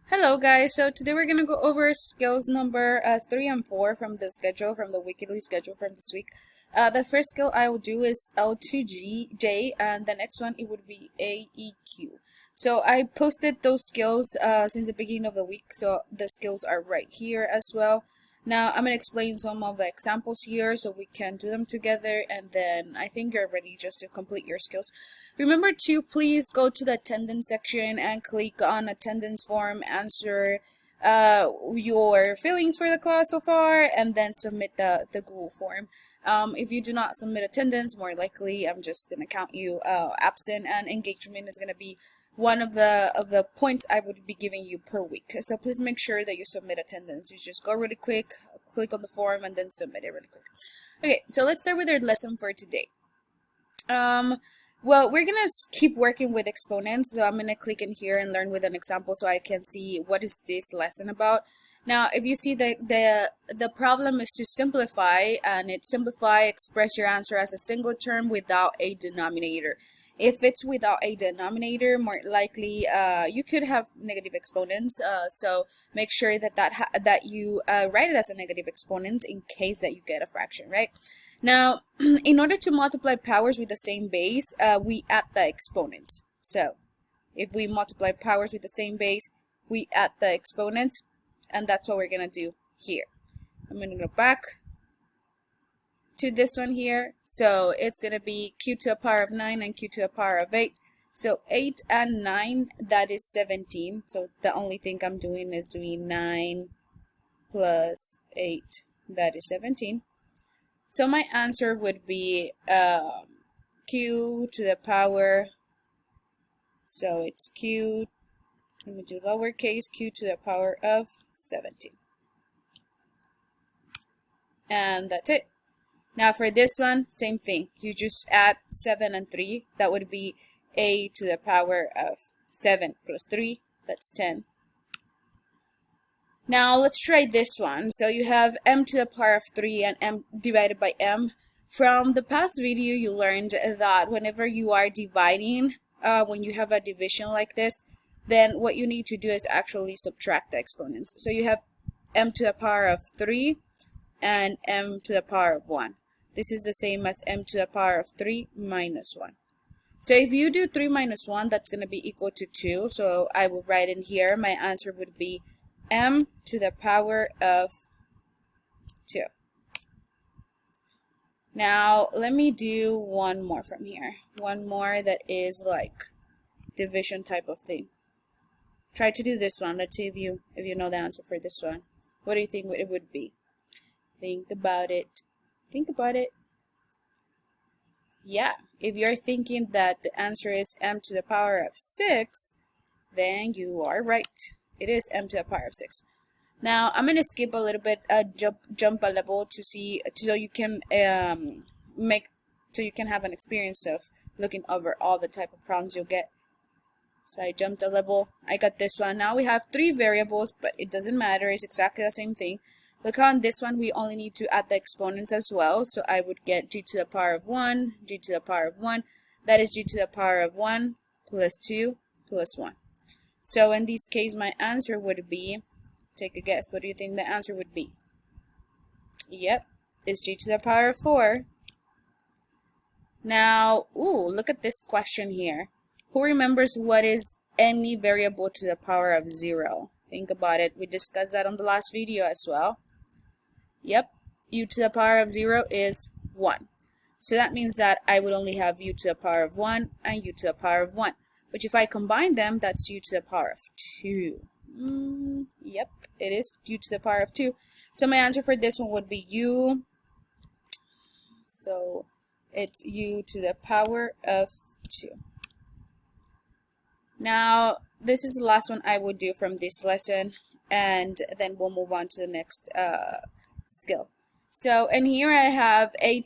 Hello guys, so today we're gonna go over skills number 3 and 4 from the schedule, from the weekly schedule from this week. The first skill I will do is L2J, and the next one it would be AEQ. So I posted those skills since the beginning of the week, so the skills are right here as well. Now I'm gonna explain some of the examples here so we can do them together, and then I think you're ready just to complete your skills. Remember to please go to the attendance section and click on attendance form, answer your feelings for the class so far, and then submit the Google form. If you do not submit attendance, more likely I'm just gonna count you absent, and engagement is gonna be one of the points I would be giving you per week. So please make sure that you submit attendance. You just go really quick, click on the form, and then submit it really quick. Okay, so let's start with our lesson for today. Well, we're gonna keep working with exponents, so I'm gonna click in here and learn with an example so I can see what is this lesson about. Now, if you see the problem is to simplify, and it express your answer as a single term without a denominator. If it's without a denominator, more likely you could have negative exponents. So make sure that you write it as a negative exponent in case that you get a fraction, right? Now, in order to multiply powers with the same base, we add the exponents. So if we multiply powers with the same base, we add the exponents, and that's what we're gonna do here. I'm gonna go back to this one here. So it's gonna be q to the power of 9 and q to the power of 8. So 8 and 9, that is 17. So the only thing I'm doing is doing 9 plus 8, that is 17. So my answer would be q to the power, so it's q, let me do lowercase, q to the power of 17. And that's it. Now for this one, same thing. You just add 7 and 3. That would be a to the power of 7 plus 3. That's 10. Now let's try this one. So you have m to the power of 3 and m divided by m. From the past video, you learned that whenever you are dividing, when you have a division like this, then what you need to do is actually subtract the exponents. So you have m to the power of 3 and m to the power of 1. This is the same as m to the power of 3 minus 1. So if you do 3 minus 1, that's going to be equal to 2. So I will write in here, my answer would be m to the power of 2. Now let me do one more from here. One more that is like division type of thing. Try to do this one. Let's see if you know the answer for this one. What do you think it would be? Think about it. Think about it. Yeah, if you're thinking that the answer is m to the power of 6, then you are right. It is m to the power of 6. Now I'm gonna skip a little bit, jump a level to see, so you can have an experience of looking over all the type of problems you'll get. So I jumped a level. I got this one. Now we have 3 variables, but it doesn't matter. It's exactly the same thing. Look, on this one we only need to add the exponents as well. So I would get g to the power of 1, g to the power of 1. That is g to the power of 1 plus 2 plus 1. So in this case, my answer would be, take a guess, what do you think the answer would be? Yep, it's g to the power of 4. Now, look at this question here. Who remembers what is any variable to the power of 0? Think about it. We discussed that on the last video as well. Yep, u to the power of 0 is 1. So that means that I would only have u to the power of 1 and u to the power of 1. But if I combine them, that's u to the power of 2. Yep, it is u to the power of 2. So my answer for this one would be u. So it's u to the power of 2. Now, this is the last one I would do from this lesson, and then we'll move on to the next skill. So, and here I have a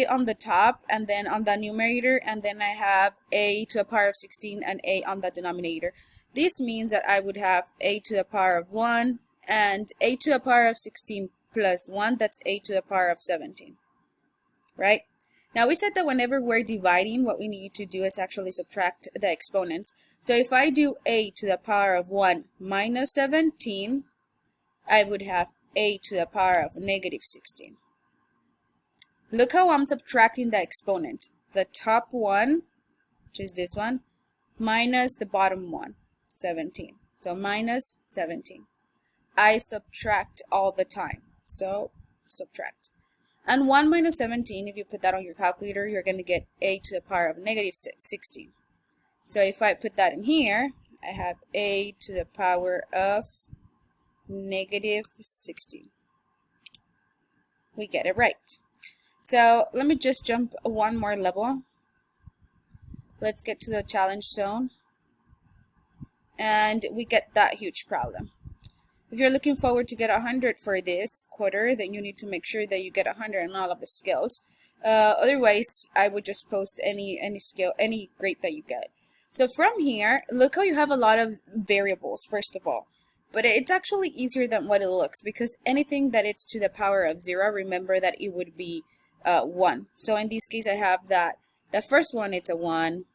on the top, and then on the numerator, and then I have a to the power of 16 and a on the denominator. This means that I would have a to the power of 1 and a to the power of 16 plus 1, that's a to the power of 17, right? Now we said that whenever we're dividing, what we need to do is actually subtract the exponents. So if I do a to the power of 1 minus 17, I would have a to the power of negative 16. Look how I'm subtracting the exponent. The top one, which is this one, minus the bottom one, 17. So minus 17. I subtract all the time. So subtract. And 1 minus 17, if you put that on your calculator, you're going to get a to the power of negative 16. So if I put that in here, I have a to the power of negative 16. We get it right. So let me just jump one more level. Let's get to the challenge zone. And we get that huge problem. If you're looking forward to get 100 for this quarter, then you need to make sure that you get 100 in all of the skills. Otherwise, I would just post any skill, any grade that you get. So from here, look how you have a lot of variables, first of all. But it's actually easier than what it looks, because anything that it's to the power of 0, remember that it would be 1. So in this case, I have that the first one, it's a 1.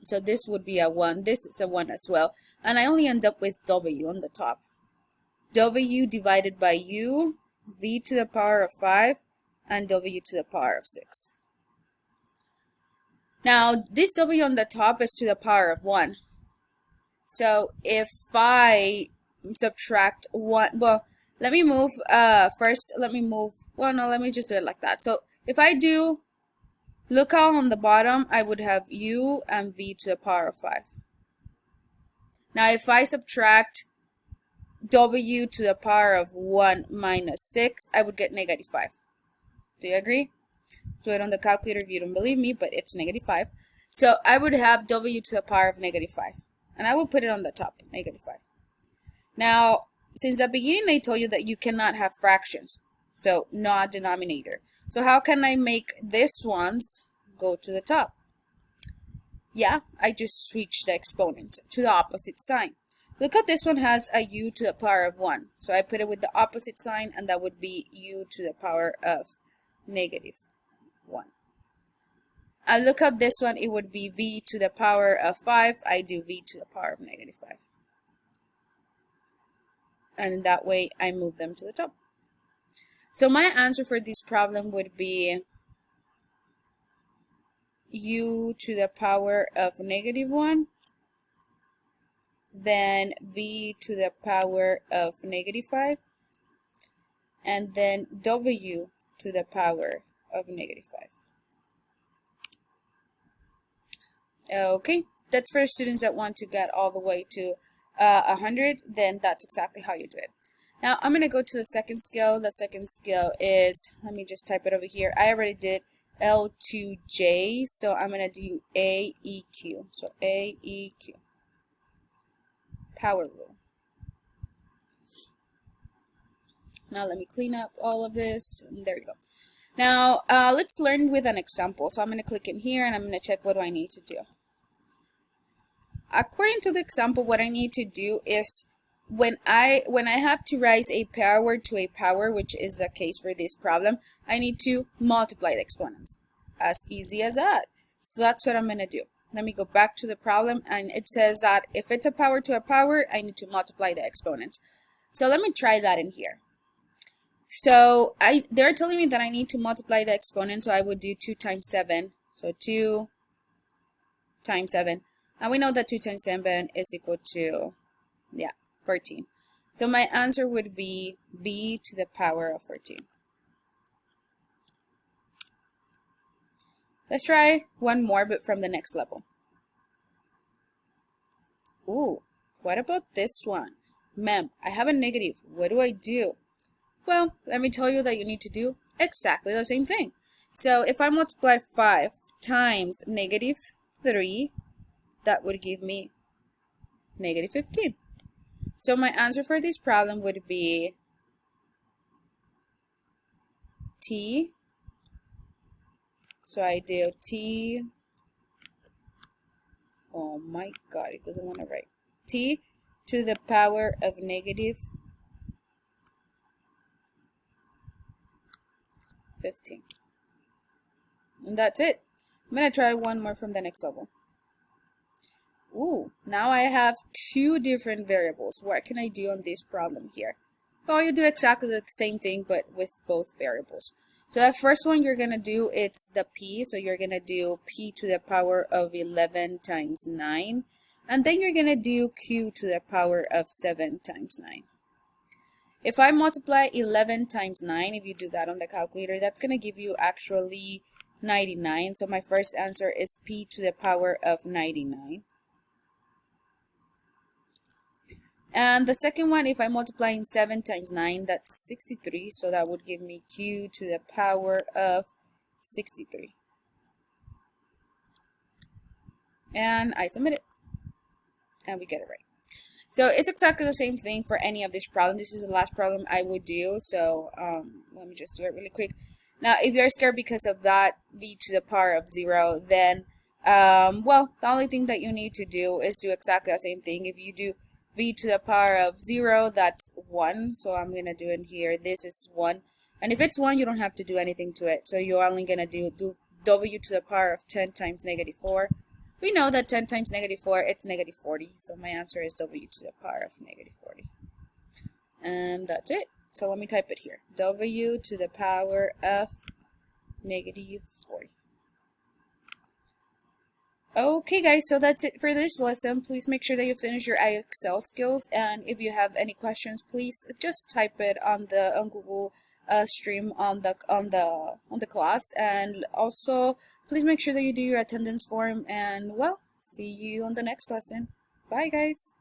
So this would be a 1. This is a 1 as well. And I only end up with W on the top. W divided by U, V to the power of 5, and W to the power of 6. Now, this W on the top is to the power of 1. So if I subtract 1, well, let me move, first, let me move, well, no, let me just do it like that. So if I do, look how on the bottom, I would have U and V to the power of 5. Now, if I subtract W to the power of 1 minus 6, I would get negative 5. Do you agree? Do it on the calculator if you don't believe me, but it's negative 5. So I would have W to the power of negative 5. And I will put it on the top, negative 5. Now, since the beginning, I told you that you cannot have fractions. So, not denominator. So how can I make this ones go to the top? Yeah, I just switch the exponent to the opposite sign. Look how this one has a U to the power of 1. So I put it with the opposite sign, and that would be U to the power of negative 1. And look at this one, it would be V to the power of 5. I do V to the power of negative 5. And that way I move them to the top. So my answer for this problem would be U to the power of negative 1, then V to the power of negative 5, and then W to the power of negative 5. Okay, that's for students that want to get all the way to 100, then that's exactly how you do it. Now, I'm going to go to the second skill. The second skill is, let me just type it over here. I already did L2J, so I'm going to do AEQ. So AEQ. Power rule. Now, let me clean up all of this. And there you go. Now, let's learn with an example. So I'm going to click in here, and I'm going to check what do I need to do. According to the example, what I need to do is when I have to raise a power to a power, which is the case for this problem, I need to multiply the exponents. As easy as that. So that's what I'm going to do. Let me go back to the problem, and it says that if it's a power to a power, I need to multiply the exponents. So let me try that in here. So they're telling me that I need to multiply the exponent, so I would do 2 times 7. So 2 times 7. And we know that 2 times 7 is equal to, 14. So my answer would be B to the power of 14. Let's try one more, but from the next level. Ooh, what about this one? Ma'am, I have a negative. What do I do? Well, let me tell you that you need to do exactly the same thing. So if I multiply 5 times negative 3, that would give me negative 15. So my answer for this problem would be T. So I do T. Oh my God, it doesn't want to write. T to the power of negative 15. And that's it. I'm going to try one more from the next level. Ooh, now I have two different variables. What can I do on this problem here? Well, you do exactly the same thing, but with both variables. So that first one you're going to do, it's the p. So you're going to do p to the power of 11 times 9. And then you're going to do q to the power of 7 times 9. If I multiply 11 times 9, if you do that on the calculator, that's going to give you actually 99. So my first answer is p to the power of 99. And the second one, if I multiply in 7 times 9, that's 63. So that would give me q to the power of 63. And I submit it. And we get it right. So it's exactly the same thing for any of this problem. This is the last problem I would do. So let me just do it really quick. Now, if you're scared because of that v to the power of 0, then, well, the only thing that you need to do is do exactly the same thing. If you do v to the power of 0, that's 1. So I'm going to do it here. This is 1. And if it's 1, you don't have to do anything to it. So you're only going to do w to the power of 10 times negative 4. We know that 10 times negative 4, it's negative 40. So my answer is w to the power of negative 40. And that's it. So let me type it here. W to the power of negative 40. Okay guys, so that's it for this lesson. Please make sure that you finish your Excel skills, and if you have any questions, please just type it on the Google stream on the class, and also please make sure that you do your attendance form, and well, see you on the next lesson. Bye guys.